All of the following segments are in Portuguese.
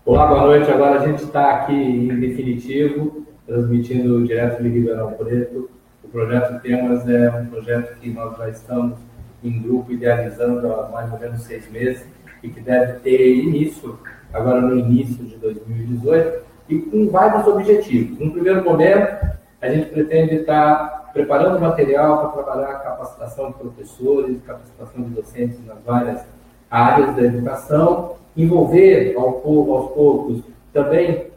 Olá, boa noite. Agora a gente está aqui em definitivo, transmitindo direto de Ribeirão Preto. O projeto Temas é um projeto que nós já estamos em grupo idealizando há mais ou menos 6 meses e que deve ter início agora no início de 2018 e com vários objetivos. No primeiro momento, a gente pretende estar preparando material para trabalhar a capacitação de professores, capacitação de docentes nas várias áreas da educação, envolver aos poucos também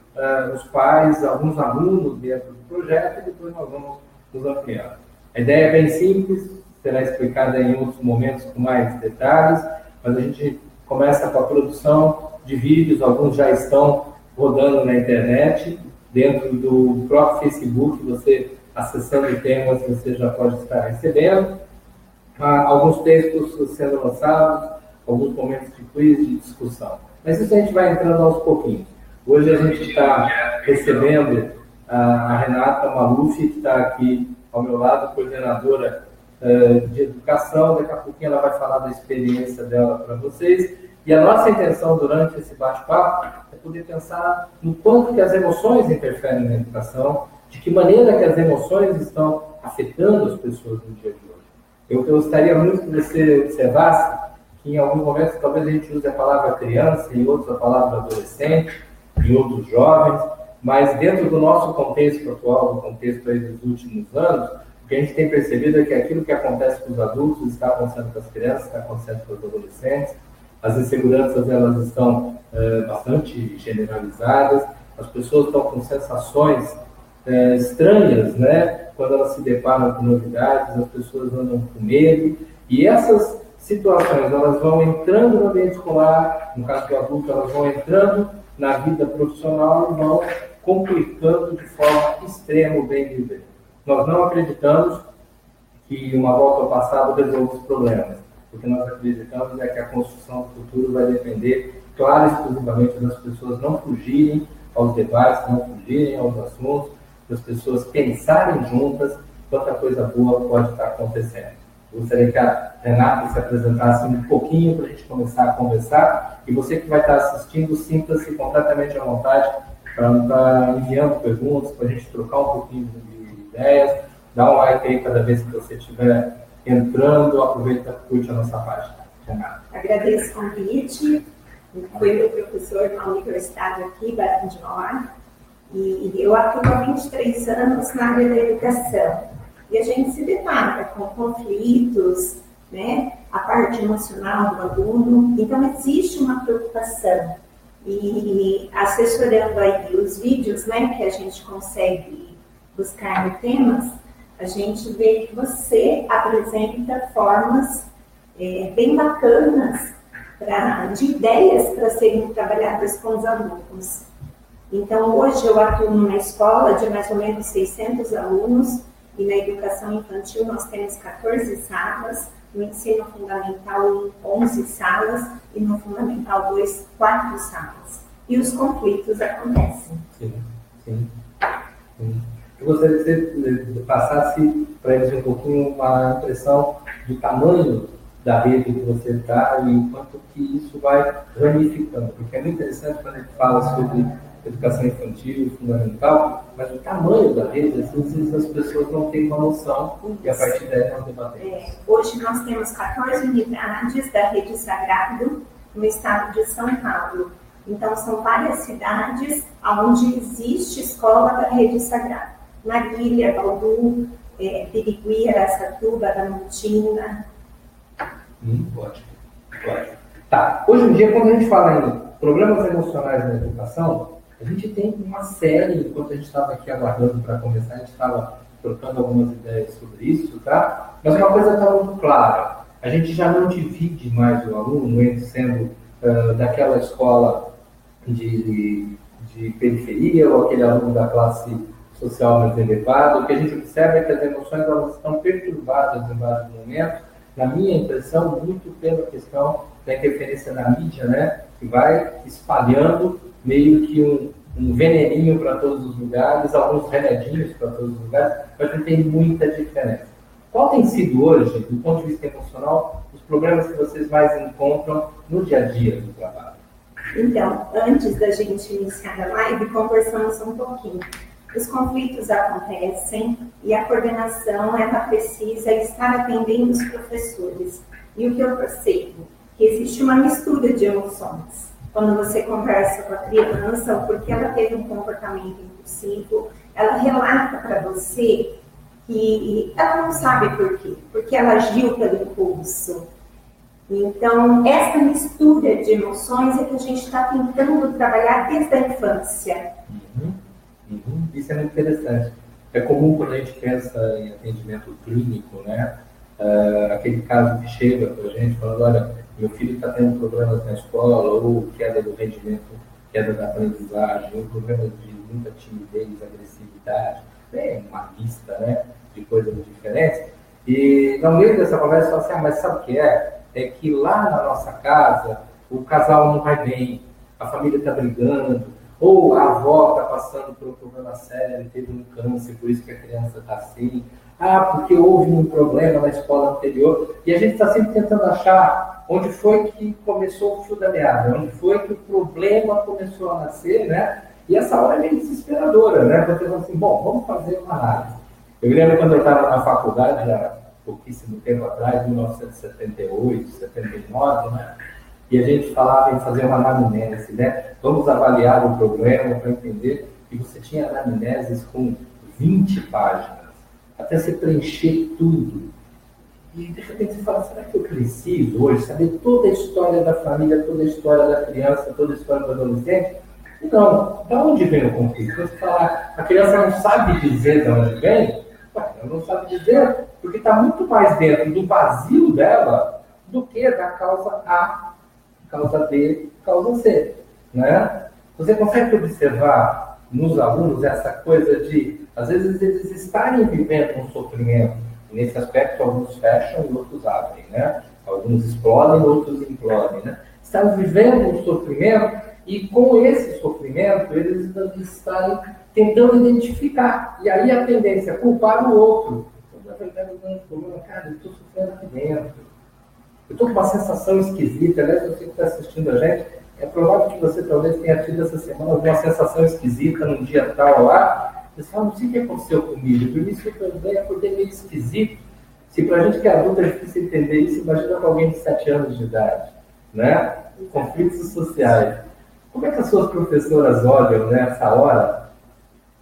os pais, alguns alunos dentro do projeto e depois nós vamos nos ampliando. A ideia é bem simples, será explicada em outros momentos com mais detalhes, mas a gente começa com a produção de vídeos, alguns já estão rodando na internet, dentro do próprio Facebook, você acessando temas, você já pode estar recebendo. Alguns textos sendo lançados, alguns momentos de quiz, de discussão. Mas isso a gente vai entrando aos pouquinhos. Hoje a gente está recebendo a Renata Maluf, que está aqui ao meu lado, coordenadora de educação. Daqui a pouquinho ela vai falar da experiência dela para vocês. E a nossa intenção durante esse bate-papo é poder pensar no quanto que as emoções interferem na educação, de que maneira que as emoções estão afetando as pessoas no dia de hoje. Eu gostaria muito que você observasse que em alguns momentos talvez a gente use a palavra criança, em outros a palavra adolescente, em outros jovens, mas dentro do nosso contexto atual, do contexto aí dos últimos anos, o que a gente tem percebido é que aquilo que acontece com os adultos está acontecendo com as crianças, está acontecendo com os adolescentes. As inseguranças elas estão bastante generalizadas, as pessoas estão com sensações estranhas, né? Quando elas se deparam com novidades, as pessoas andam com medo, e essas situações elas vão entrando no ambiente escolar, no caso do adulto, elas vão entrando na vida profissional e vão complicando de forma extrema o bem viver. Nós não acreditamos que uma volta ao passado resolva os problemas. O que nós acreditamos é que a construção do futuro vai depender, claro, exclusivamente das pessoas não fugirem aos debates, não fugirem aos assuntos, das pessoas pensarem juntas quanta coisa boa pode estar acontecendo. Eu gostaria que a Renata se apresentasse um pouquinho para a gente começar a conversar. E você que vai estar assistindo, sinta-se completamente à vontade para estar enviando perguntas, para a gente trocar um pouquinho de ideias. Dá um like aí cada vez que você estiver entrando, aproveita e curte a nossa página. Renata. Agradeço o convite. Fui meu professor na universidade aqui, Barão de Mauá, e eu atuo há 23 anos na área da educação. E a gente se depara com conflitos, né? A parte emocional do aluno. Então, existe uma preocupação. E assessorando aí os vídeos, né, que a gente consegue buscar no temas, a gente vê que você apresenta formas bem bacanas de ideias para serem trabalhadas com os alunos. Então, hoje eu atuo numa escola de mais ou menos 600 alunos, e na educação infantil nós temos 14 salas, no ensino fundamental 11 salas, e no fundamental 2, 4 salas. E os conflitos acontecem. Sim, sim. Eu gostaria que você passasse para eles um pouquinho uma impressão do tamanho da rede que você está e o quanto que isso vai ramificando. Porque é muito interessante quando a gente fala sobre educação infantil, fundamental, mas o tamanho da rede, às vezes as pessoas não têm uma noção e a partir daí nós debatemos. Hoje nós temos 14 unidades da Rede Sagrado no estado de São Paulo. Então, são várias cidades onde existe escola da Rede Sagrado. Marília, Bauru, Birigui, Araçatuba, Aramontina. Ótimo. Tá. Hoje em dia, quando a gente fala em problemas emocionais na educação, a gente tem uma série, enquanto a gente estava aqui aguardando para começar, a gente estava trocando algumas ideias sobre isso, tá? Mas uma coisa está muito clara, a gente já não divide mais o aluno entre sendo daquela escola de periferia ou aquele aluno da classe social mais elevada. O que a gente observa é que as emoções elas estão perturbadas em vários momentos, na minha impressão, muito pela questão da interferência da mídia, né, que vai espalhando meio que um veneninho para todos os lugares, alguns remedinhos para todos os lugares, mas não tem muita diferença. Qual tem sido hoje, do ponto de vista emocional, os problemas que vocês mais encontram no dia a dia do trabalho? Então, antes da gente iniciar a live, conversamos um pouquinho. Os conflitos acontecem e a coordenação ela precisa estar atendendo os professores. E o que eu percebo? Que existe uma mistura de emoções. Quando você conversa com a criança, ou porque ela teve um comportamento impulsivo, ela relata para você que ela não sabe por quê, porque ela agiu pelo impulso. Então, essa mistura de emoções é que a gente está tentando trabalhar desde a infância. Isso é muito interessante. É comum quando a gente pensa em atendimento clínico, né? Aquele caso que chega para a gente falando, olha, meu filho está tendo problemas na escola, ou queda do rendimento, queda da aprendizagem, ou problemas de muita timidez, agressividade, uma lista, né, de coisas diferentes. E no meio dessa conversa, fala assim, mas sabe o que é? É que lá na nossa casa, o casal não vai bem, a família está brigando, ou a avó está passando por um problema sério, teve um câncer, por isso que a criança está assim. Porque houve um problema na escola anterior. E a gente está sempre tentando achar onde foi que começou o fio da meada, onde foi que o problema começou a nascer, né? E essa hora é meio desesperadora, né? Porque você assim, bom, vamos fazer uma análise. Eu me lembro quando eu estava na faculdade, há pouquíssimo tempo atrás, 1978, 79, né? E a gente falava em fazer uma anamnese, né? Vamos avaliar o problema para entender. E você tinha anamneses com 20 páginas, até você preencher tudo. E de repente você fala, será que eu preciso hoje saber toda a história da família, toda a história da criança, toda a história do adolescente? Não. Da onde vem o conflito? Você fala, a criança não sabe dizer de onde vem? Ela não sabe dizer, porque está muito mais dentro do vazio dela do que da causa A, causa B, causa C. Né? Você consegue observar nos alunos essa coisa de, às vezes, eles estarem vivendo um sofrimento. Nesse aspecto, alguns fecham e outros abrem, né? Alguns explodem, outros implodem, né? Estão vivendo um sofrimento e, com esse sofrimento, eles estão tentando identificar. E aí a tendência é culpar o outro. Na verdade, cara, eu estou sofrendo aqui dentro. Eu estou com uma sensação esquisita. Aliás, você que está assistindo a gente, é provável que você talvez tenha tido essa semana alguma sensação esquisita num dia tal lá. Você fala, não sei o que aconteceu comigo. Por isso que eu acordei meio esquisito. Se para a gente que é adulto é difícil entender isso, imagina para alguém de 7 anos de idade. Né? Conflitos sociais. Como é que as suas professoras olham nessa hora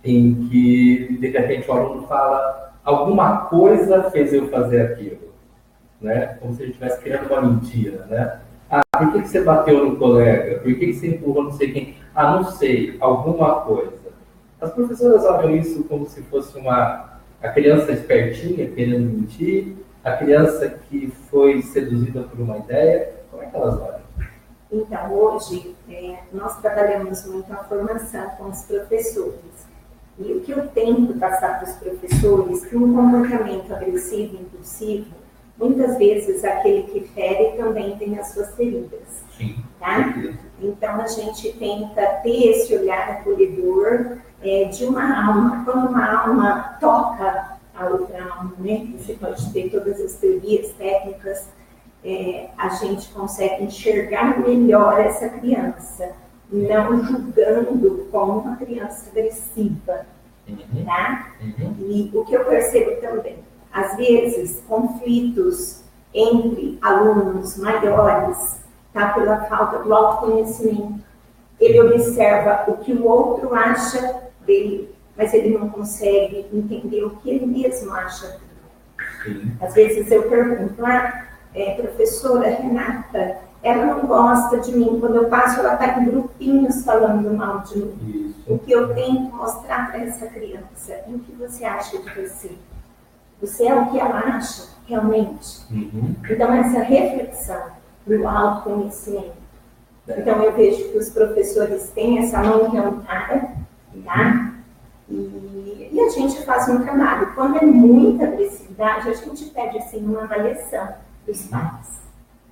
em que, de repente, o aluno fala alguma coisa fez eu fazer aquilo? Né? Como se ele estivesse criando uma mentira. Né? Por que você bateu no colega? Por que você empurrou não sei quem? Não sei, alguma coisa. As professoras olham isso como se fosse a criança espertinha, querendo mentir, a criança que foi seduzida por uma ideia. Como é que elas olham? Então, hoje, nós trabalhamos muito a formação com os professores. E o que eu tento passar para os professores, que um comportamento agressivo, impulsivo, muitas vezes aquele que fere também tem as suas feridas. Sim. Tá? Então, a gente tenta ter esse olhar acolhedor de uma alma. Quando uma alma toca a outra alma, né? Você pode ter todas as teorias técnicas, a gente consegue enxergar melhor essa criança, não julgando como uma criança agressiva. Tá? E o que eu percebo também, às vezes, conflitos entre alunos maiores, tá, pela falta do autoconhecimento. Ele observa o que o outro acha dele, mas ele não consegue entender o que ele mesmo acha dele. Às vezes eu pergunto, professora Renata, ela não gosta de mim, quando eu passo ela está em grupinhos falando mal de mim. O que eu tento mostrar para essa criança, o que você acha de você? Você é o que ela acha, realmente? Então, essa reflexão do autoconhecimento. Então, eu vejo que os professores têm essa mão levantada, tá? E a gente faz um trabalho. Quando é muita agressividade, a gente pede, assim, uma avaliação dos pais.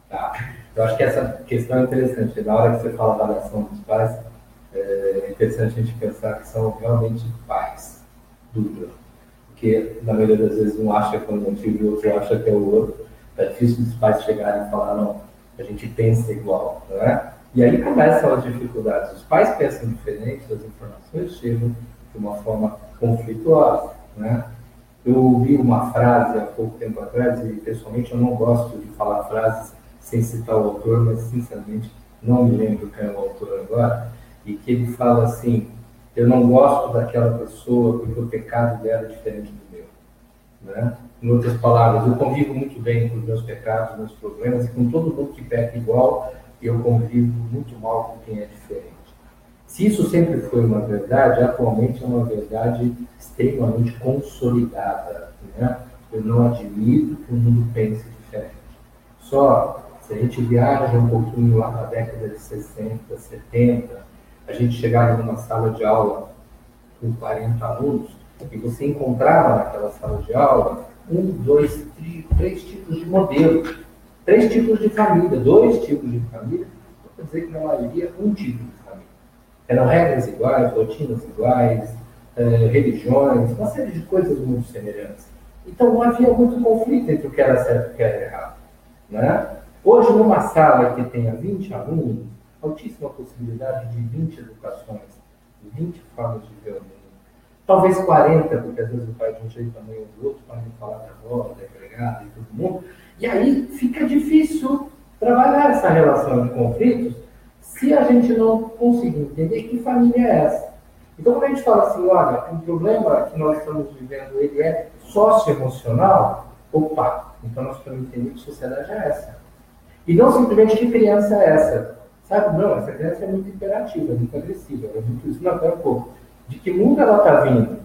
Tá. Eu acho que essa questão é interessante. Na hora que você fala da avaliação dos pais, é interessante a gente pensar que são realmente pais, dupla. Porque, na maioria das vezes, um acha que é um motivo e o outro acha que é o outro. É difícil os pais chegarem e falar, não, a gente pensa igual, não é? E aí começam as dificuldades. Os pais pensam diferente, as informações chegam de uma forma conflituosa, né? Eu ouvi uma frase há pouco tempo atrás, e pessoalmente eu não gosto de falar frases sem citar o autor, mas sinceramente não me lembro quem é o autor agora, e que ele fala assim: eu não gosto daquela pessoa porque o pecado dela é diferente do meu. Né? Em outras palavras, eu convivo muito bem com os meus pecados, meus problemas, e com todo mundo que peca igual, eu convivo muito mal com quem é diferente. Se isso sempre foi uma verdade, atualmente é uma verdade extremamente consolidada. Né? Eu não admito que o mundo pense diferente. Só se a gente viaja um pouquinho lá na década de 60, 70, a gente chegava numa sala de aula com 40 alunos e você encontrava naquela sala de aula 1, 2, 3 tipos de modelo, 3 tipos de família, 2 tipos de família, para dizer que na maioria um tipo de família. Eram regras iguais, rotinas iguais, religiões, uma série de coisas muito semelhantes. Então não havia muito conflito entre o que era certo e o que era errado. Né? Hoje, numa sala que tenha 20 alunos, altíssima possibilidade de 20 educações, de 20 formas de ver o mundo. Talvez 40, porque às vezes o pai de um jeito, a mãe do outro, para não falar da avó, da empregada e todo mundo. E aí fica difícil trabalhar essa relação de conflitos se a gente não conseguir entender que família é essa. Então, quando a gente fala assim, olha, o problema que nós estamos vivendo, ele é socioemocional, opa, então nós precisamos entender que sociedade é essa. E não simplesmente que criança é essa. Sabe, não, essa criança é muito imperativa, muito agressiva, é muito isso, não, até um pouco. De que mundo ela está vindo?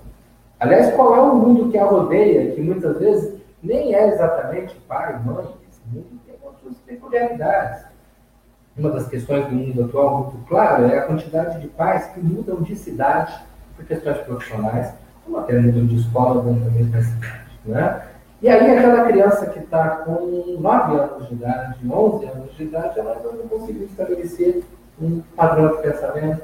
Aliás, qual é o mundo que a rodeia, que muitas vezes nem é exatamente pai, mãe, esse mundo tem outras peculiaridades. Uma das questões do mundo atual muito clara é a quantidade de pais que mudam de cidade por questões profissionais, ou até mudam de escola dentro da mesma cidade. Né? E aí aquela criança que está com 9 anos de idade, 11 anos de idade, ela não conseguiu estabelecer um padrão de pensamento.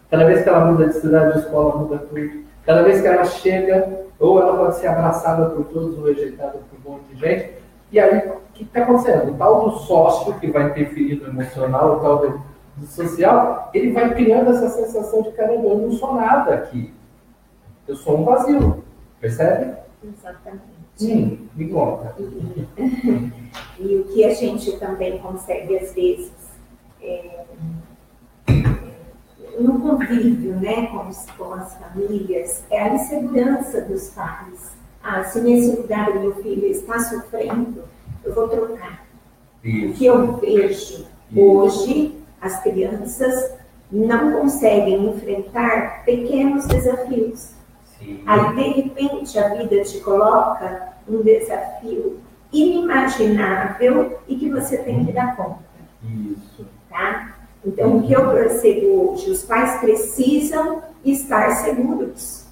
Cada vez que ela muda de cidade, de escola, muda tudo. Cada vez que ela chega, ou ela pode ser abraçada por todos, ou rejeitada por um monte de gente. E aí, o que está acontecendo? O tal do sócio, que vai interferir no emocional, o tal do social, ele vai criando essa sensação de, caramba, eu não sou nada aqui. Eu sou um vazio. Percebe? Exatamente. Me conta. E o que a gente também consegue, às vezes, no convívio, né, com as famílias, é a insegurança dos pais. Se nesse lugar o meu filho está sofrendo, eu vou trocar. Isso. O que eu vejo hoje, as crianças não conseguem enfrentar pequenos desafios. Sim. Aí, de repente, a vida te coloca um desafio inimaginável e que você tem que dar conta. Isso. Tá? Então, o que eu percebo hoje, os pais precisam estar seguros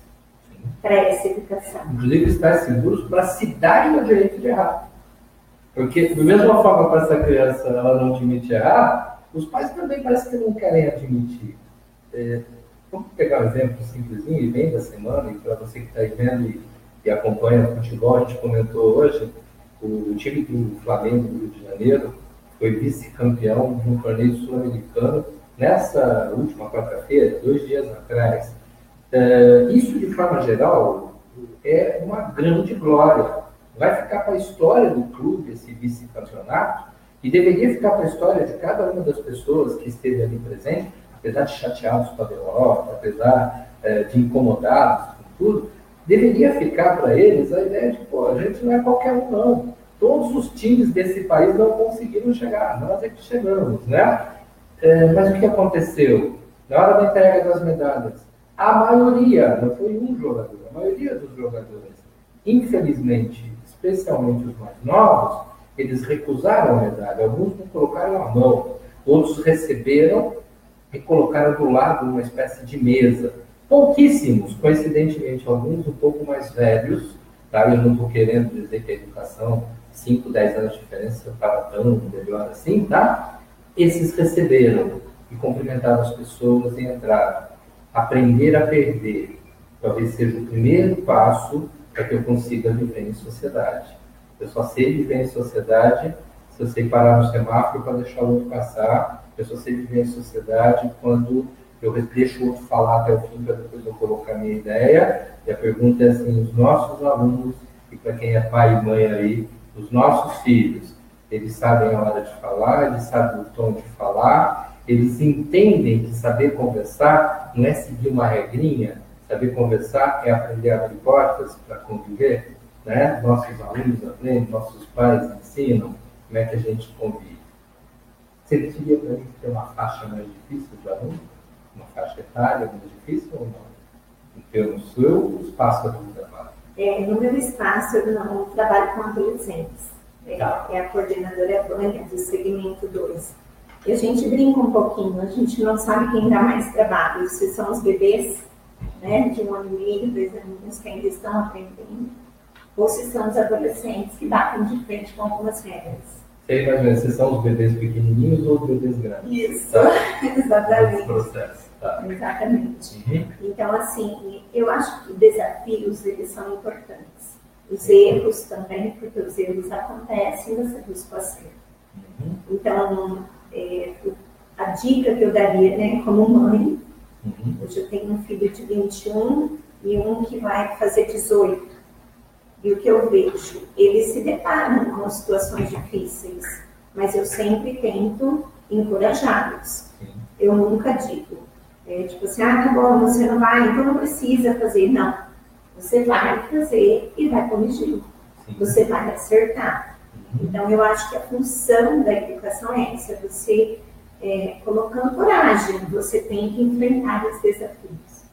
para essa educação. Inclusive, estar seguros para se darem o direito de errar. Porque, da mesma forma que essa criança ela não admite errar, os pais também parece que não querem admitir. Vamos pegar um exemplo simplesinho e bem da semana, e para você que está aí vendo e acompanha o futebol, a gente comentou hoje, o time do Flamengo do Rio de Janeiro foi vice-campeão de um torneio sul-americano nessa última quarta-feira, 2 dias atrás. Isso, de forma geral, é uma grande glória. Vai ficar para a história do clube esse vice-campeonato e deveria ficar para a história de cada uma das pessoas que esteve ali presente, apesar de chateados com a derrota, apesar de incomodados com tudo, deveria ficar para eles a ideia de, a gente não é qualquer um, não. Todos os times desse país não conseguiram chegar, nós é que chegamos, né? Mas o que aconteceu? Na hora da entrega das medalhas, a maioria, não foi um jogador, a maioria dos jogadores, infelizmente, especialmente os mais novos, eles recusaram a medalha, alguns não colocaram a mão, outros receberam e colocaram do lado uma espécie de mesa. Pouquíssimos, coincidentemente, alguns um pouco mais velhos, tá? Eu não estou querendo dizer que a educação, 5, 10 anos de diferença, estava tão melhor assim, tá? Esses receberam e cumprimentaram as pessoas e entraram. Aprender a perder talvez seja o primeiro passo para que eu consiga viver em sociedade. Eu só sei viver em sociedade se eu sei parar no semáforo para deixar o outro passar eu só sei viver em sociedade quando eu deixo o outro falar até o fim para depois eu colocar a minha ideia. E a pergunta é assim, os nossos alunos, e para quem é pai e mãe aí, os nossos filhos, eles sabem a hora de falar, eles sabem o tom de falar, eles entendem que saber conversar não é seguir uma regrinha, saber conversar é aprender a abrir portas para conviver, né? Nossos alunos aprendem, nossos pais ensinam como é que a gente convive. Você diria para mim que tem uma faixa mais difícil de aluno? Uma faixa etária mais difícil ou não? No seu espaço de trabalho? No meu espaço, eu não trabalho com adolescentes. É a coordenadora Vânia, do segmento 2. E a gente brinca um pouquinho, a gente não sabe quem dá mais trabalho, se são os bebês, né, de 1 ano e meio, 2 aninhos, que ainda estão aprendendo, ou se são os adolescentes que batem de frente com algumas regras. Sei mais ou menos, se são os bebês pequenininhos ou os bebês grandes? Isso, tá. Exatamente. Processo. Tá. Exatamente. Uhum. Então, assim, eu acho que desafios, eles são importantes. Os erros também, porque os erros acontecem, você busca o acerto. Uhum. Então, a dica que eu daria, né, como mãe, hoje eu tenho um filho de 21 e um que vai fazer 18. E o que eu vejo, eles se deparam com situações difíceis, mas eu sempre tento encorajá-los. Eu nunca digo, tipo assim, tá bom, você não vai, então não precisa fazer. Não, você vai fazer e vai corrigir. Você vai acertar. Então, eu acho que a função da educação é essa, você colocando coragem, você tem que enfrentar os desafios.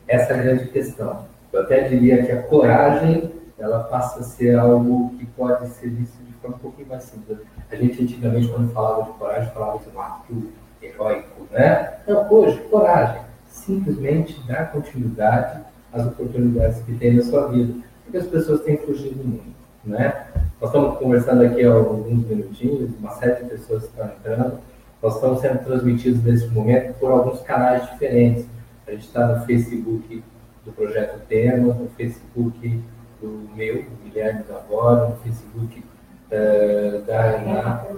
Essa é a grande questão. Eu até diria que a coragem, ela passa a ser algo que pode ser visto de forma um pouquinho mais simples. A gente antigamente, quando falava de coragem, falava de um ato heróico, né? Então, hoje, coragem, simplesmente dar continuidade às oportunidades que tem na sua vida, porque as pessoas têm fugido muito, né? Nós estamos conversando aqui há alguns minutinhos, uma série de pessoas estão entrando, nós estamos sendo transmitidos nesse momento por alguns canais diferentes. A gente está no Facebook do Projeto Temas, no Facebook do meu, do Guilherme Davora, no Facebook da Renata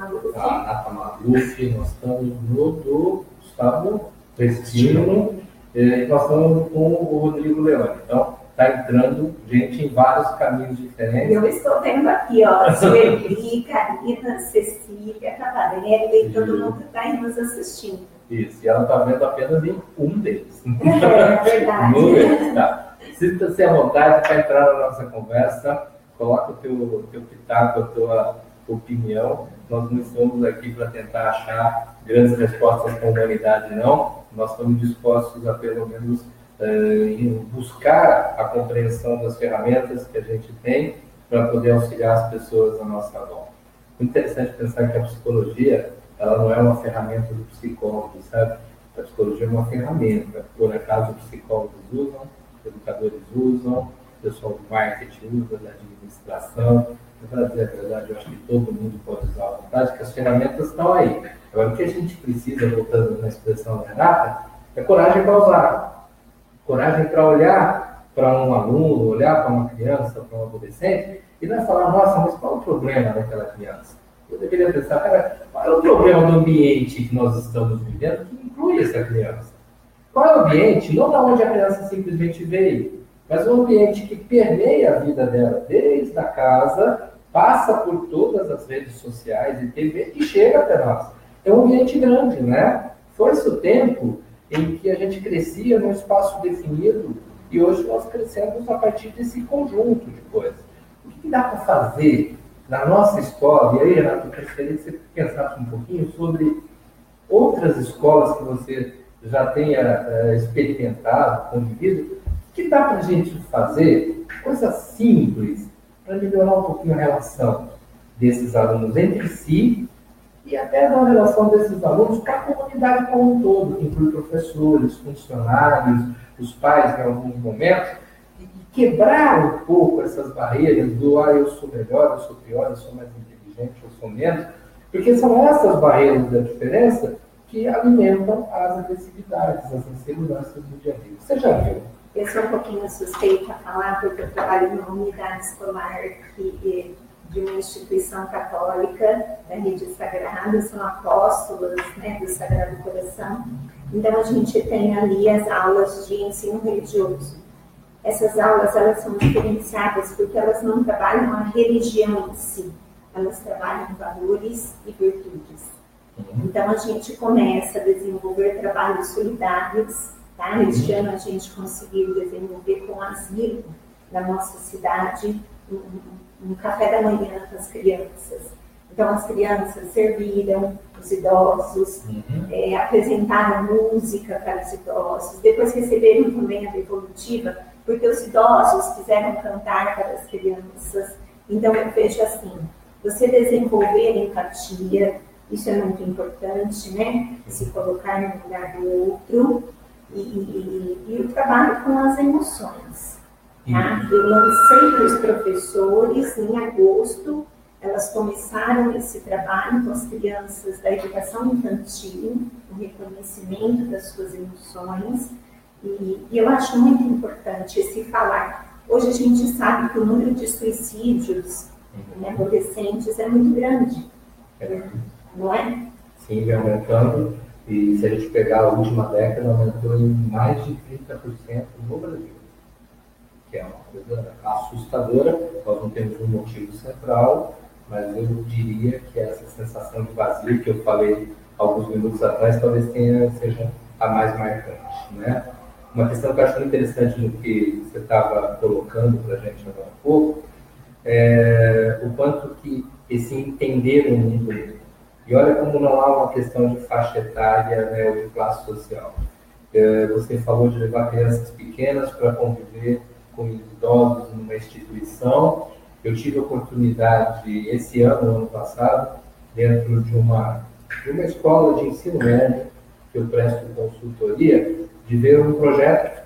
Maluf, nós estamos no do Gustavo Prestino, e nós estamos com o Rodrigo Leone. Então, está entrando gente em vários caminhos diferentes. Eu estou vendo aqui, ó, Sueli, Karina, Cecília, Catarelli, todo mundo está aí nos assistindo. Isso, e ela está vendo apenas em um deles. É verdade. Tá. Sinta-se à vontade para entrar na nossa conversa, coloca o teu pitaco, a tua opinião. Nós não estamos aqui para tentar achar grandes respostas para a humanidade, não. Nós estamos dispostos a, pelo menos, buscar a compreensão das ferramentas que a gente tem para poder auxiliar as pessoas à nossa volta. Muito interessante pensar que a psicologia, ela não é uma ferramenta do psicólogo, sabe? A psicologia é uma ferramenta. Por acaso, psicólogos usam, educadores usam, o pessoal do marketing usa, da administração. Para dizer a verdade, eu acho que todo mundo pode usar à vontade, que as ferramentas estão aí. Agora, o que a gente precisa, voltando na expressão da Renata, é coragem para usar. Coragem para olhar para um aluno, olhar para uma criança, para um adolescente, e não é falar, nossa, mas qual é o problema daquela criança? Eu deveria pensar, cara, qual é o problema do ambiente que nós estamos vivendo que inclui essa criança? Qual é o ambiente, não da onde a criança simplesmente veio, mas o ambiente que permeia a vida dela desde a casa, passa por todas as redes sociais e TV e chega até nós. É um ambiente grande, né? Foi-se o tempo em que a gente crescia num espaço definido e hoje nós crescemos a partir desse conjunto de coisas. O que dá para fazer na nossa escola? E aí, Renato, eu gostaria que você pensasse um pouquinho sobre outras escolas que você já tenha experimentado, convivido. O que dá para a gente fazer? Coisas simples para melhorar um pouquinho a relação desses alunos entre si e até a relação desses alunos com a comunidade como um todo, que inclui professores, funcionários, os pais em alguns momentos, e quebrar um pouco essas barreiras do eu sou melhor, eu sou pior, eu sou mais inteligente, eu sou menos, porque são essas barreiras da diferença que alimentam as agressividades, as inseguranças do dia a dia. Você já viu? Eu sou um pouquinho suspeita a falar, porque eu trabalho numa unidade escolar que de uma instituição católica da rede sagrada, são apóstolos, né, do Sagrado Coração. Então a gente tem ali as aulas de ensino religioso. Essas aulas, elas são diferenciadas porque elas não trabalham a religião em si, elas trabalham valores e virtudes. Então a gente começa a desenvolver trabalhos solidários, tá? Este ano a gente conseguiu desenvolver com o asilo da nossa cidade um café da manhã com as crianças. Então as crianças serviram os idosos, apresentaram música para os idosos, depois receberam também a devolutiva, porque os idosos quiseram cantar para as crianças. Então eu vejo assim, você desenvolver empatia, isso é muito importante, né? Se colocar no lugar do outro e o trabalho com as emoções. Tá? Eu lancei para os professores em agosto, elas começaram esse trabalho com as crianças da educação infantil, o reconhecimento das suas emoções, e eu acho muito importante esse falar. Hoje a gente sabe que o número de suicídios em adolescentes é muito grande, não é? Sim, vem aumentando, e se a gente pegar a última década, aumentou em mais de 30% no Brasil, que é uma coisa assustadora. Nós não temos um motivo central, mas eu diria que essa sensação de vazio que eu falei alguns minutos atrás, talvez seja a mais marcante, né? Uma questão que eu acho muito interessante no que você estava colocando para a gente agora há pouco, é o quanto que esse entender o mundo, e olha como não há uma questão de faixa etária, né, ou de classe social. Você falou de levar crianças pequenas para conviver com idosos numa instituição. Eu tive a oportunidade, esse ano passado, dentro de uma escola de ensino médio, que eu presto consultoria, de ver um projeto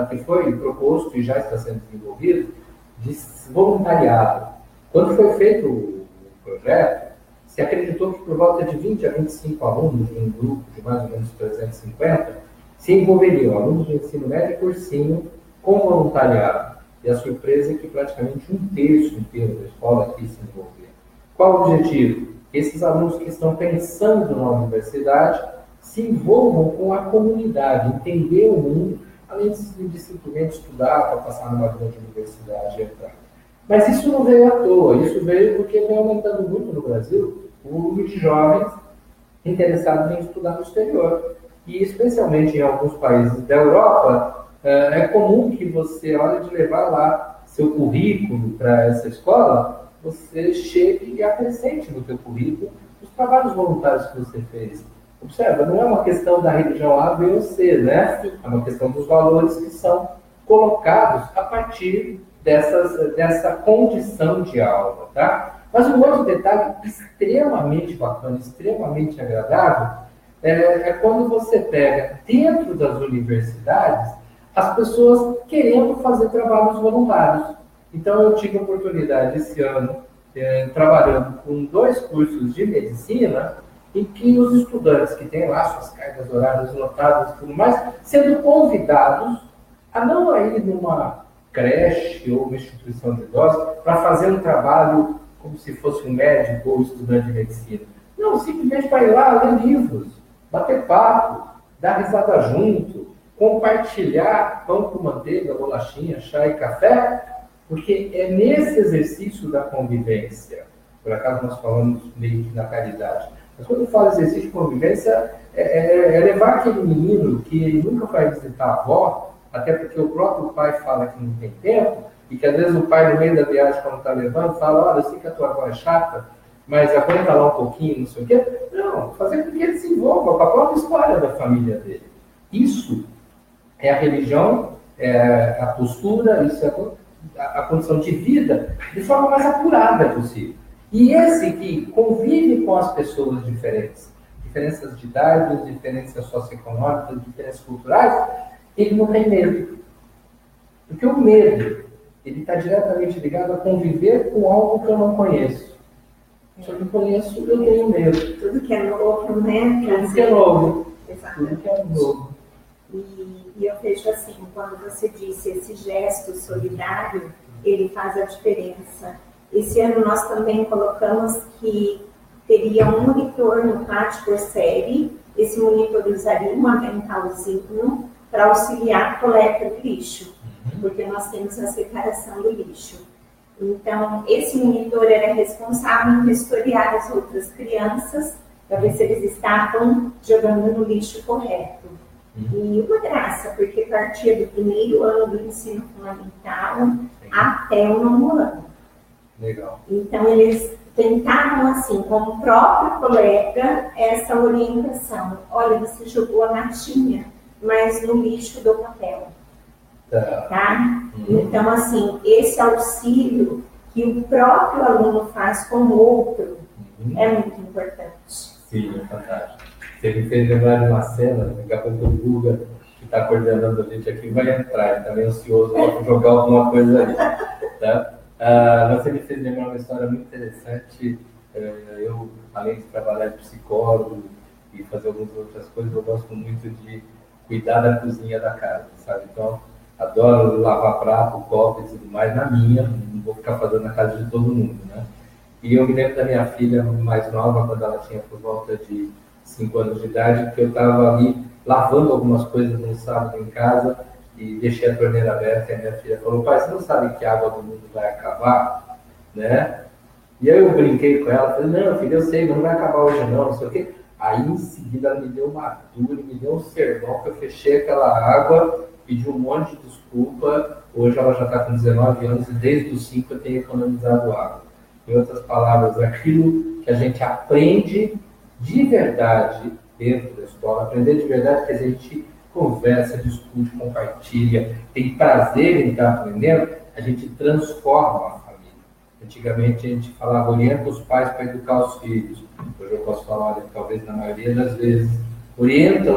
que foi proposto e já está sendo desenvolvido, de voluntariado. Quando foi feito o projeto, se acreditou que por volta de 20 a 25 alunos de um grupo de mais ou menos 350 se envolveriam, alunos de ensino médio e cursinho, com voluntariado. E a surpresa é que praticamente um terço inteiro da escola aqui se envolvia. Qual o objetivo? Esses alunos que estão pensando na universidade se envolvam com a comunidade, entender o mundo, além de simplesmente estudar para passar numa grande universidade e entrar. Mas isso não veio à toa, isso veio porque vem aumentando muito no Brasil o número de jovens interessados em estudar no exterior. E especialmente em alguns países da Europa, é comum que você, na hora de levar lá seu currículo para essa escola, você chegue e acrescente no seu currículo os trabalhos voluntários que você fez. Observa, não é uma questão da religião A, B ou C, né? É uma questão dos valores que são colocados a partir dessa condição de aula, tá? Mas um outro detalhe extremamente bacana, extremamente agradável, é quando você pega dentro das universidades as pessoas querendo fazer trabalhos voluntários. Então eu tive a oportunidade esse ano, trabalhando com 2 cursos de medicina, em que os estudantes que têm lá suas cargas horárias lotadas e tudo mais, sendo convidados a não ir numa creche ou uma instituição de idosos para fazer um trabalho como se fosse um médico ou estudante de medicina. Não, simplesmente para ir lá ler livros, bater papo, dar risada junto, compartilhar pão com manteiga, bolachinha, chá e café, porque é nesse exercício da convivência, por acaso nós falamos meio que na caridade, mas quando eu falo exercício de convivência, é levar aquele menino que nunca vai visitar a avó, até porque o próprio pai fala que não tem tempo, e que às vezes o pai, no meio da viagem, quando está levando, fala, olha, eu sei que a tua avó é chata, mas aguenta lá um pouquinho, não sei o quê. Não, fazer com que ele se envolva com a própria história da família dele. Isso é a religião, é a postura, isso é a condição de vida de forma mais apurada possível. E esse que convive com as pessoas diferentes, diferenças de idade, diferenças socioeconômicas, diferenças culturais, ele não tem medo. Porque o medo, ele está diretamente ligado a conviver com algo que eu não conheço. Se eu não conheço, eu tenho medo. Tudo que é novo, né? Tudo que é novo. Exatamente. Tudo que é novo. E eu vejo assim, quando você disse esse gesto solidário, ele faz a diferença. Esse ano nós também colocamos que teria um monitor no pátio por série. Esse monitor usaria um aventalzinho para auxiliar a coleta do lixo, porque nós temos a separação do lixo. Então, esse monitor era responsável em vistoriar as outras crianças para ver se eles estavam jogando no lixo correto. E uma graça, porque partia do primeiro ano do ensino fundamental até o 9º ano. Legal. Então, eles tentavam, assim, com o próprio colega, essa orientação. Olha, você jogou a latinha, mas no lixo do papel. Tá? Então, assim, esse auxílio que o próprio aluno faz com o outro é muito importante. Sim, é fantástico. Você me fez lembrar de uma cena, daqui a pouco o Guga, que está coordenando a gente aqui, vai entrar, ele está meio ansioso para jogar alguma coisa ali. Tá? Você me fez lembrar uma história muito interessante. Eu, além de trabalhar de psicólogo e fazer algumas outras coisas, eu gosto muito de cuidar da cozinha da casa, sabe? Então, adoro lavar prato, copo e tudo mais na minha, não vou ficar fazendo na casa de todo mundo, né? E eu me lembro da minha filha mais nova, quando ela tinha por volta de 5 anos de idade, que eu estava ali lavando algumas coisas no sábado em casa e deixei a torneira aberta e a minha filha falou: pai, você não sabe que a água do mundo vai acabar? Né? E aí eu brinquei com ela, falei: não, filha, eu sei, mas não vai acabar hoje não sei o quê. Aí em seguida ela me deu uma dura, me deu um sermão, que eu fechei aquela água, pedi um monte de desculpa. Hoje ela já está com 19 anos e desde os 5 eu tenho economizado água. Em outras palavras, aquilo que a gente aprende de verdade dentro da escola, aprender de verdade que a gente conversa, discute, compartilha, tem prazer em estar aprendendo, a gente transforma a família. Antigamente a gente falava: orienta os pais para educar os filhos. Hoje eu posso falar, talvez na maioria das vezes, orienta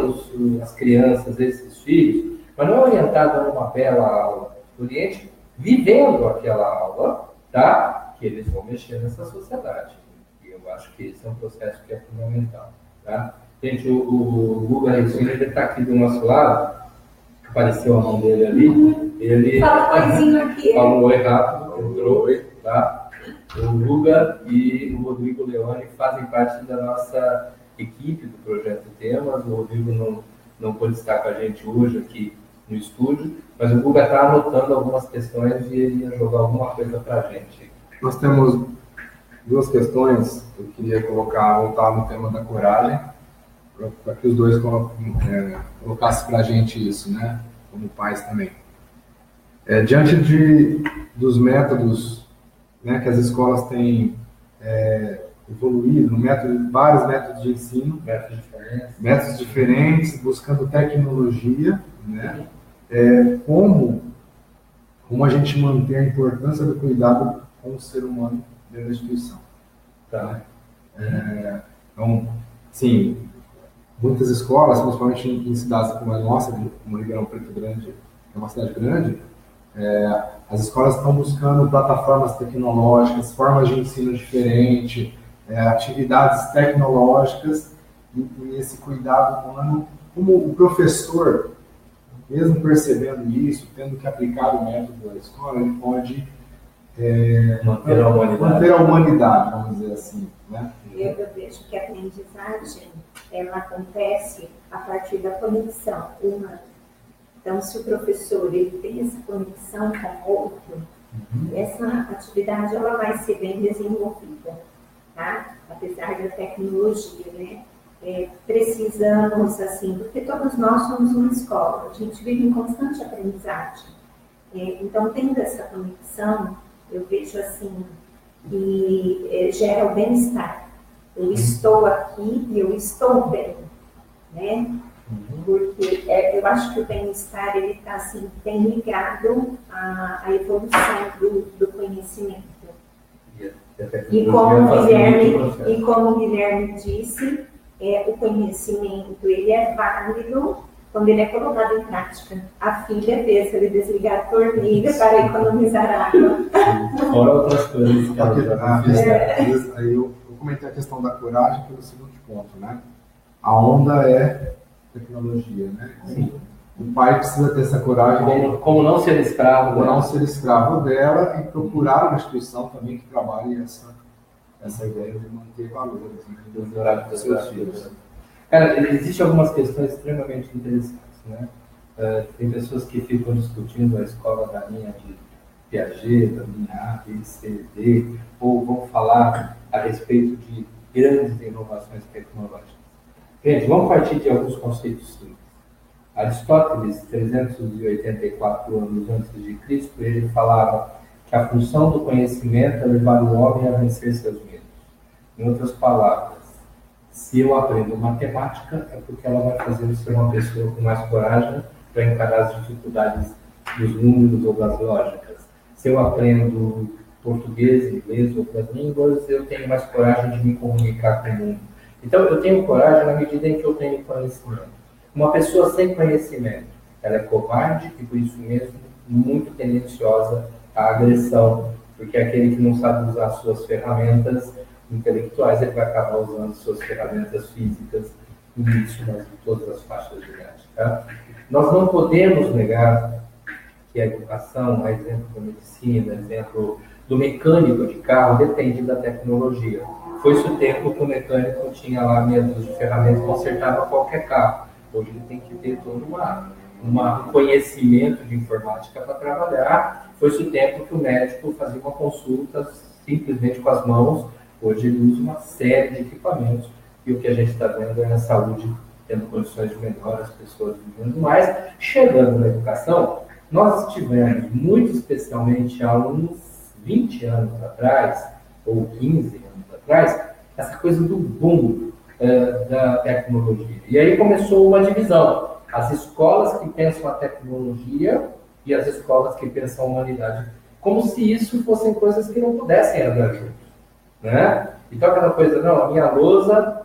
as crianças, esses filhos, mas não é orientar dando uma bela aula, oriente vivendo aquela aula, tá? Que eles vão mexer nessa sociedade. E eu acho que esse é um processo que é fundamental. Tá? Gente, o Guga Regina, ele está aqui do nosso lado, apareceu a mão dele ali. Ele fala um oizinho aqui. Fala um oi rápido, entrou, tá? O Guga e o Rodrigo Leone fazem parte da nossa equipe do Projeto Temas. O Rodrigo não pôde estar com a gente hoje aqui no estúdio, mas o Guga está anotando algumas questões e ele ia jogar alguma coisa para a gente. Nós temos 2 questões que eu queria voltar no tema da coragem, para que os dois colocassem para a gente isso, né? Como pais também. Diante dos métodos, né, que as escolas têm evoluído, vários métodos de ensino, métodos diferentes, buscando tecnologia, né? Como a gente mantém a importância do cuidado com o ser humano dentro da instituição. Tá. Então, sim, muitas escolas, principalmente em cidades como a nossa, como Ribeirão Preto Grande, que é uma cidade grande, as escolas estão buscando plataformas tecnológicas, formas de ensino diferentes, atividades tecnológicas, e esse cuidado humano, como o professor, mesmo percebendo isso, tendo que aplicar o método da escola, ele pode manter a humanidade, vamos dizer assim, né? Eu vejo que a aprendizagem, ela acontece a partir da conexão humana. Então, se o professor ele tem essa conexão com o outro, essa atividade ela vai ser bem desenvolvida, tá? Apesar da tecnologia, né? Precisamos, assim, porque todos nós somos uma escola, a gente vive em constante aprendizagem. Então, tendo essa conexão, eu vejo assim, que gera o bem-estar. Eu estou aqui e eu estou bem, né? Porque eu acho que o bem-estar, ele está assim, bem ligado à evolução do conhecimento. E como o Guilherme disse, o conhecimento ele é válido quando ele é colocado em prática. A filha fez ele desligar a torneira para economizar água. Fora outras coisas que ela já fez. Aí eu comentei a questão da coragem pelo seguinte ponto, né? A onda é tecnologia, né? Sim. o pai precisa ter essa coragem como não ser escravo, como não ser escravo dela e procurar uma instituição também que trabalhe essa ideia de manter valores dos seus filhos. Cara, existem algumas questões extremamente interessantes, né? Tem pessoas que ficam discutindo a escola da linha de Piaget, da linha A, B, C, D, ou vão falar a respeito de grandes inovações tecnológicas. Gente, vamos partir de alguns conceitos simples. Aristóteles, 384 anos antes de Cristo, ele falava que a função do conhecimento é levar o homem a vencer seus medos. Em outras palavras, se eu aprendo matemática, é porque ela vai fazer eu ser uma pessoa com mais coragem para encarar as dificuldades dos números ou das lógicas. Se eu aprendo português, inglês ou outras línguas, eu tenho mais coragem de me comunicar com o mundo. Então, eu tenho coragem na medida em que eu tenho conhecimento. Uma pessoa sem conhecimento, ela é covarde e, por isso mesmo, muito tendenciosa à agressão, porque aquele que não sabe usar suas ferramentas intelectuais, ele vai acabar usando suas ferramentas físicas, e isso em todas as faixas de idade. Tá? Nós não podemos negar que a educação, a exemplo da medicina, a exemplo do mecânico de carro, depende da tecnologia. Foi-se o tempo que o mecânico tinha lá meia dúzia de ferramentas e consertava qualquer carro. Hoje ele tem que ter todo um conhecimento de informática para trabalhar. Foi-se o tempo que o médico fazia uma consulta simplesmente com as mãos. Hoje ele usa uma série de equipamentos e o que a gente está vendo é a saúde tendo condições de melhor, as pessoas vivendo mais. Chegando na educação, nós tivemos, muito especialmente há uns 20 anos atrás, ou 15 anos atrás, essa coisa do boom da tecnologia. E aí começou uma divisão. As escolas que pensam a tecnologia e as escolas que pensam a humanidade. Como se isso fossem coisas que não pudessem andar juntos. Né? Então aquela coisa, não, a minha lousa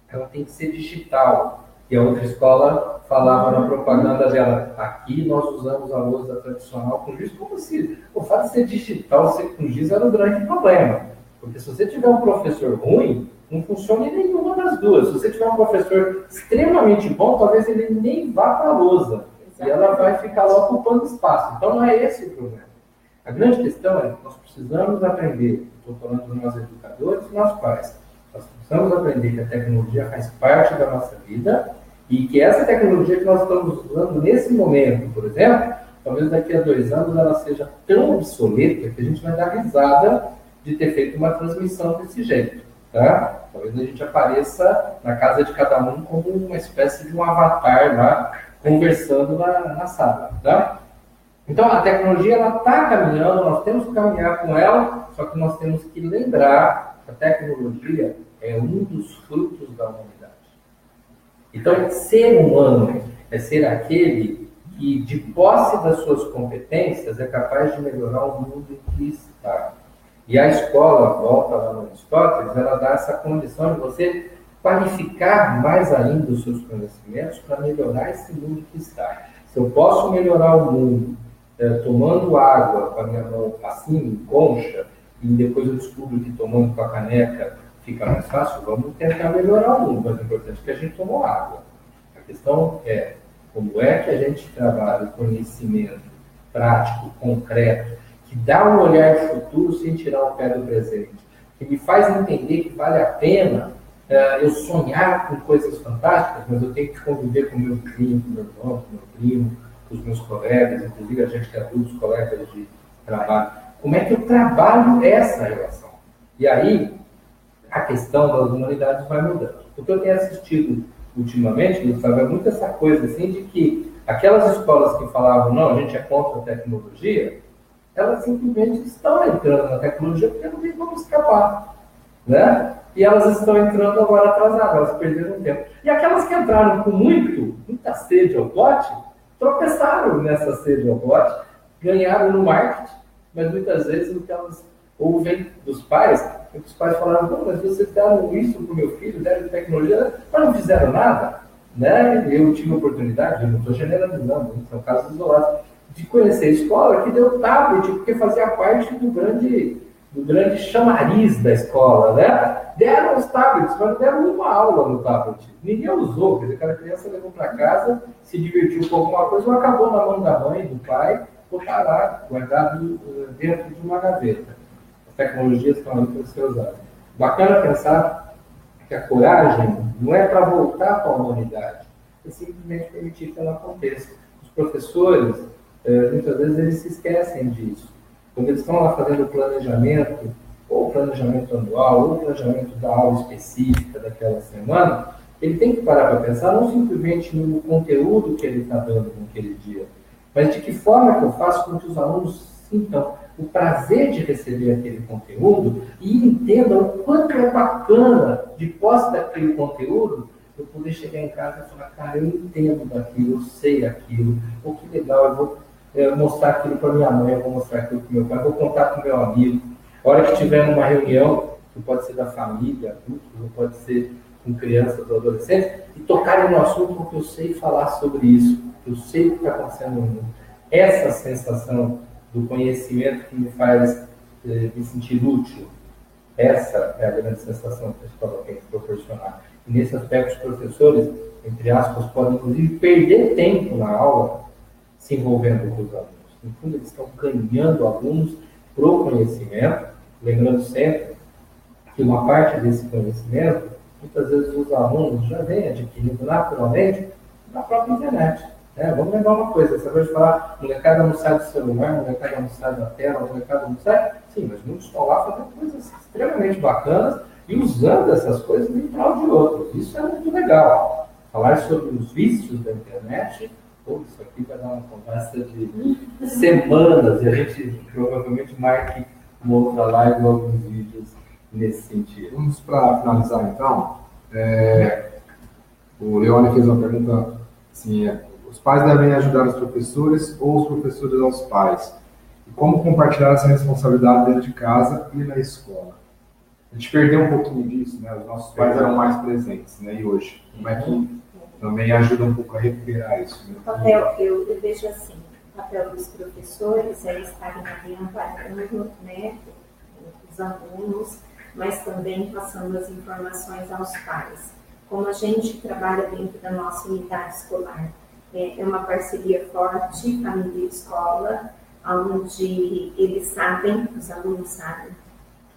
ela tem que ser digital. E a outra escola falava na propaganda dela, aqui nós usamos a lousa tradicional com giz, como se o fato de ser digital, ser com giz era um grande problema. Porque se você tiver um professor ruim, não funciona em nenhuma das duas. Se você tiver um professor extremamente bom, talvez ele nem vá para a lousa. E ela vai ficar lá ocupando espaço. Então não é esse o problema. A grande questão é que nós precisamos aprender, estou falando de nós educadores e nós pais, nós precisamos aprender que a tecnologia faz parte da nossa vida e que essa tecnologia que nós estamos usando nesse momento, por exemplo, talvez daqui a 2 anos ela seja tão obsoleta que a gente vai dar risada de ter feito uma transmissão desse jeito. Tá? Talvez a gente apareça na casa de cada um como uma espécie de um avatar lá, conversando na sala. Tá? Então, a tecnologia está caminhando, nós temos que caminhar com ela, só que nós temos que lembrar que a tecnologia é um dos frutos da humanidade. Então, ser humano é ser aquele que, de posse das suas competências, é capaz de melhorar o mundo em que está. E a escola, volta lá no Aristóteles, ela dá essa condição de você qualificar mais ainda os seus conhecimentos para melhorar esse mundo que está. Se eu posso melhorar o mundo tomando água com a minha mão assim, em concha, e depois eu descubro que tomando com a caneca fica mais fácil, vamos tentar melhorar o mundo. Mas o importante é que a gente tomou água. A questão é como é que a gente trabalha o conhecimento prático, concreto, que dá um olhar futuro sem tirar o pé do presente, que me faz entender que vale a pena eu sonhar com coisas fantásticas, mas eu tenho que conviver com o meu vizinho, com o meu irmão, com o meu primo, com os meus colegas, inclusive a gente que é adultos, colegas de trabalho. Como é que eu trabalho essa relação? E aí, a questão das humanidades vai mudando. O que eu tenho assistido ultimamente, Gustavo, é muito essa coisa assim de que aquelas escolas que falavam, não, a gente é contra a tecnologia, elas simplesmente estão entrando na tecnologia porque não tem como escapar. Né? E elas estão entrando agora atrasadas, elas perderam tempo. E aquelas que entraram com muita sede ao pote, tropeçaram nessa sede ao pote, ganharam no marketing, mas muitas vezes o que elas ouvem dos pais, é que os pais falaram, não, mas vocês deram isso para o meu filho, deram tecnologia, mas não fizeram nada. Né? Eu tive a oportunidade, eu não estou generalizando, são casos isolados, de conhecer a escola que deu tablet, porque fazia parte do grande do grande chamariz da escola, né? Deram os tablets, mas não deram uma aula no tablet. Ninguém usou, quer dizer, aquela criança levou para casa, se divertiu com alguma coisa, ou acabou na mão da mãe, do pai, ou está lá, guardado dentro de uma gaveta. As tecnologias estão ali para ser usadas. Bacana pensar que a coragem não é para voltar para a humanidade, é simplesmente permitir que ela aconteça. Os professores, muitas vezes, eles se esquecem disso. Quando eles estão lá fazendo o planejamento, ou o planejamento anual, ou o planejamento da aula específica daquela semana, ele tem que parar para pensar não simplesmente no conteúdo que ele está dando naquele dia, mas de que forma que eu faço com que os alunos sintam o prazer de receber aquele conteúdo e entendam o quanto é bacana, de posse daquele conteúdo, eu poder chegar em casa e falar, cara, eu entendo daquilo, eu sei aquilo, ou que legal, eu vou mostrar aquilo para minha mãe, eu vou mostrar aquilo para meu pai, eu vou contar para o meu amigo. A hora que tiver numa reunião, que pode ser da família, adultos, ou pode ser com crianças ou adolescentes, e tocarem no assunto porque eu sei falar sobre isso, eu sei o que está acontecendo no mundo. Essa sensação do conhecimento que me faz me sentir útil, essa é a grande sensação que a escola tem que proporcionar. E nesse aspecto, os professores, entre aspas, podem inclusive perder tempo na aula se envolvendo com os alunos. No fundo, eles estão ganhando alunos para o conhecimento, lembrando sempre que uma parte desse conhecimento, muitas vezes os alunos já vêm adquirindo naturalmente na própria internet. Vamos lembrar uma coisa, você vai falar, molecada não sai do celular, molecada não sai da tela, molecada não sai. Sim, mas muitos estão lá fazendo coisas extremamente bacanas e usando essas coisas em prol de outros. Isso é muito legal. Falar sobre os vícios da internet, isso aqui vai dar uma conversa de semanas e a gente provavelmente marque uma outra live ou alguns vídeos nesse sentido. Vamos para finalizar então. O Leone fez uma pergunta assim, os pais devem ajudar os professores ou os professores aos pais? E como compartilhar essa responsabilidade dentro de casa e na escola? A gente perdeu um pouquinho disso, né? Os nossos pais eram mais presentes, né? E hoje, como é que também ajuda um pouco a recuperar isso? Né? O papel, eu vejo assim, o papel dos professores é estarem amparando, né, os alunos, mas também passando as informações aos pais. Como a gente trabalha dentro da nossa unidade escolar, é uma parceria forte, família e escola, onde eles sabem, os alunos sabem,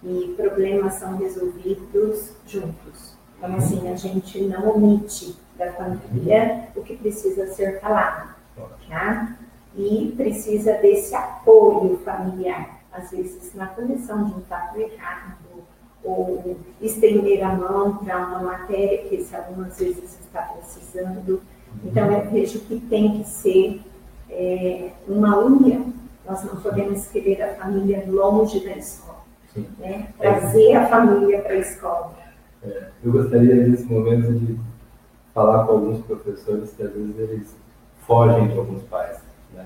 que problemas são resolvidos juntos. Então, assim, a gente não omite da família o que precisa ser falado, tá? E precisa desse apoio familiar, às vezes na correção de um fato errado, ou estender a mão para uma matéria que esse aluno às vezes está precisando. Então, eu vejo que tem que ser uma união. Nós não podemos querer a família longe da escola, né? Trazer a família para a escola. Eu gostaria, nesse momento, de falar com alguns professores que, às vezes, eles fogem de alguns pais. Né?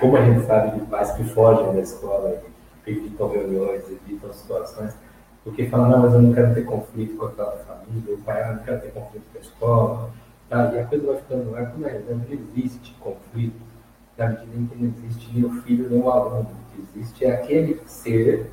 Como a gente sabe de pais que fogem da escola, evitam reuniões, evitam situações, porque falam, não, mas eu não quero ter conflito com aquela família, o pai não quer ter conflito com a escola, tá? E a coisa vai ficando no ar, como não existe conflito, na medida em que não existe nem o filho nem o aluno. O que existe é aquele ser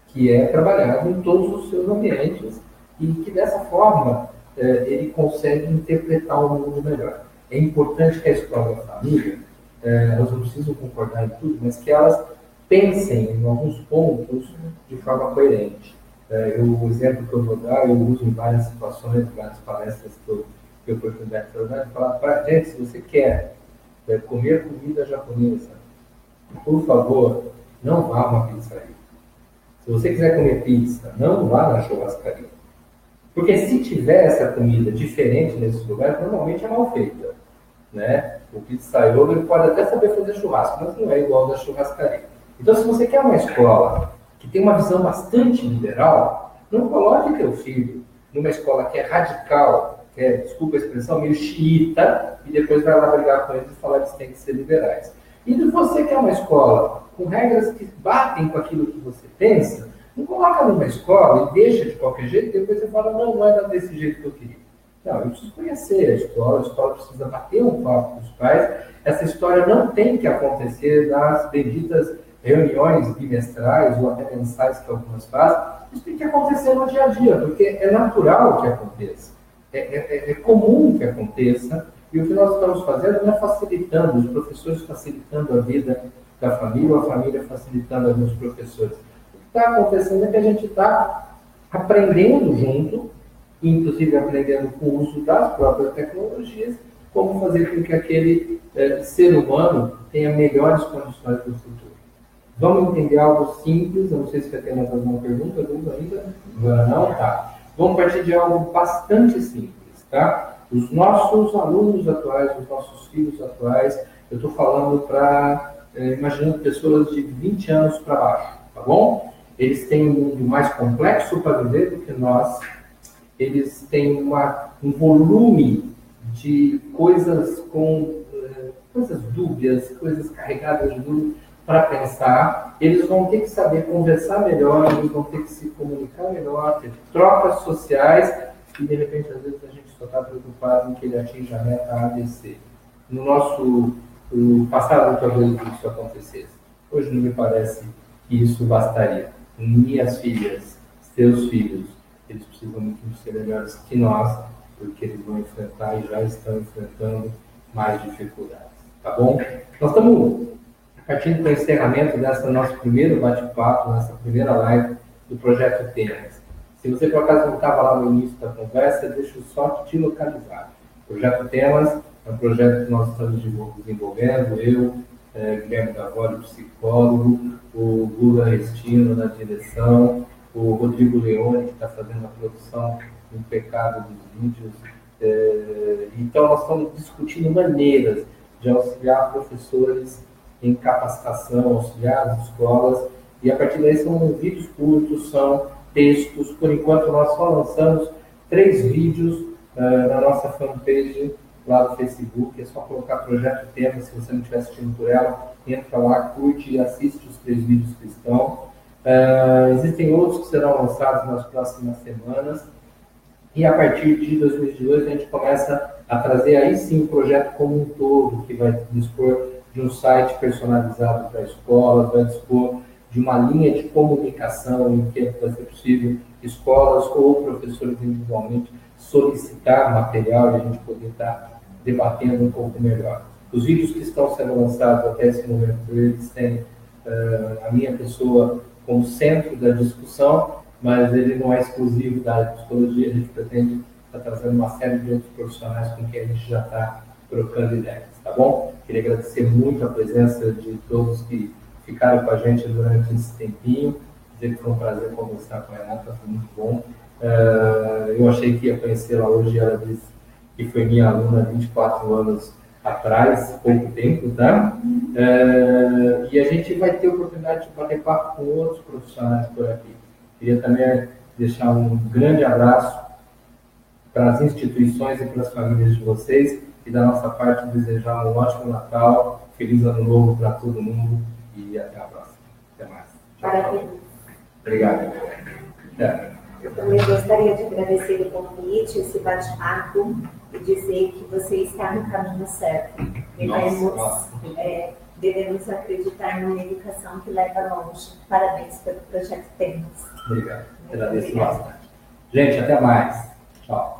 que é trabalhado em todos os seus ambientes e que, dessa forma, ele consegue interpretar o mundo melhor. É importante que a escola e a família, elas não precisam concordar em tudo, mas que elas pensem em alguns pontos de forma coerente. O exemplo que eu vou dar, eu uso em várias situações, em várias palestras que eu tenho oportunidade de falar para a gente, se você quer comer comida japonesa, por favor, não vá a uma pizzaria. Se você quiser comer pizza, não vá na churrascaria. Porque se tiver essa comida diferente nesses lugares, normalmente é mal feita. Né? O pizzaiolo ele pode até saber fazer churrasco, mas não é igual ao da churrascaria. Então, se você quer uma escola que tem uma visão bastante liberal, não coloque teu filho numa escola que é radical, que é, desculpa a expressão, meio xiita, e depois vai lá brigar com eles e falar que eles têm que ser liberais. E se você quer uma escola com regras que batem com aquilo que você pensa, não coloca numa escola e deixa de qualquer jeito, e depois você fala, não é desse jeito que eu queria. Não, eu preciso conhecer a escola precisa bater um papo com os pais. Essa história não tem que acontecer nas benditas reuniões bimestrais ou até mensais que algumas fazem, isso tem que acontecer no dia a dia, porque é natural que aconteça, é comum que aconteça, e o que nós estamos fazendo não é facilitando, os professores facilitando a vida da família, ou a família facilitando a vida dos professores. O que está acontecendo é que a gente está aprendendo junto, inclusive aprendendo com o uso das próprias tecnologias, como fazer com que aquele ser humano tenha melhores condições para o futuro. Vamos entender algo simples, eu não sei se vai ter mais alguma pergunta, ainda? Não? Tá. Vamos partir de algo bastante simples, tá? Os nossos alunos atuais, os nossos filhos atuais, eu estou falando para, imaginando pessoas de 20 anos para baixo, tá bom? Eles têm um mundo mais complexo para viver do que nós, eles têm um volume de coisas coisas dúbias, coisas carregadas de dúvida para pensar, eles vão ter que saber conversar melhor, eles vão ter que se comunicar melhor, ter trocas sociais, e de repente, às vezes, a gente só está preocupado em que ele atinja a meta A, B, C. No nosso passado, talvez isso acontecesse. Hoje não me parece que isso bastaria. Minhas filhas, seus filhos, eles precisam muito ser melhores que nós, porque eles vão enfrentar e já estão enfrentando mais dificuldades. Tá bom? Nós estamos partindo para o encerramento dessa nosso primeiro bate-papo, nessa primeira live do Projeto Temas. Se você, por acaso, não estava lá no início da conversa, deixa eu só te localizar. O Projeto Temas é um projeto que nós estamos desenvolvendo, eu, Guilherme Davoli, psicólogo, o Lula Restino na direção, o Rodrigo Leone, que está fazendo a produção impecável dos vídeos. Então, nós estamos discutindo maneiras de auxiliar professores em capacitação, auxiliar as escolas, e a partir daí são vídeos curtos, são textos. Por enquanto, nós só lançamos 3 vídeos na nossa fanpage lá do Facebook. É só colocar Projeto Tema, se você não estiver assistindo por ela, entra lá, curte e assiste os 3 vídeos que estão. Existem outros que serão lançados nas próximas semanas, e a partir de 2022 a gente começa a trazer aí sim o projeto como um todo, que vai dispor de um site personalizado para a escola, vai dispor de uma linha de comunicação em que vai ser possível escolas ou professores individualmente solicitar material e a gente poder estar debatendo um pouco melhor. Os vídeos que estão sendo lançados até esse momento, eles têm a minha pessoa como centro da discussão, mas ele não é exclusivo da área de psicologia, a gente pretende estar trazendo uma série de outros profissionais com quem a gente já está trocando ideias, tá bom? Queria agradecer muito a presença de todos que ficaram com a gente durante esse tempinho, dizer que foi um prazer conversar com a Renata, foi muito bom. Eu achei que ia conhecê-la hoje, ela disse que foi minha aluna há 24 anos atrás, pouco tempo, tá? E a gente vai ter a oportunidade de bater papo com outros profissionais por aqui. Queria também deixar um grande abraço para as instituições e para as famílias de vocês, e da nossa parte desejar um ótimo Natal, feliz Ano Novo para todo mundo e até a próxima. Até mais. Parabéns. Obrigado. Eu também gostaria de agradecer o convite, esse bate-papo, e dizer que você está no caminho certo. Devemos acreditar numa educação que leva longe. Parabéns pelo projeto Temas. Obrigado. Agradeço bastante. Gente, até mais. Tchau.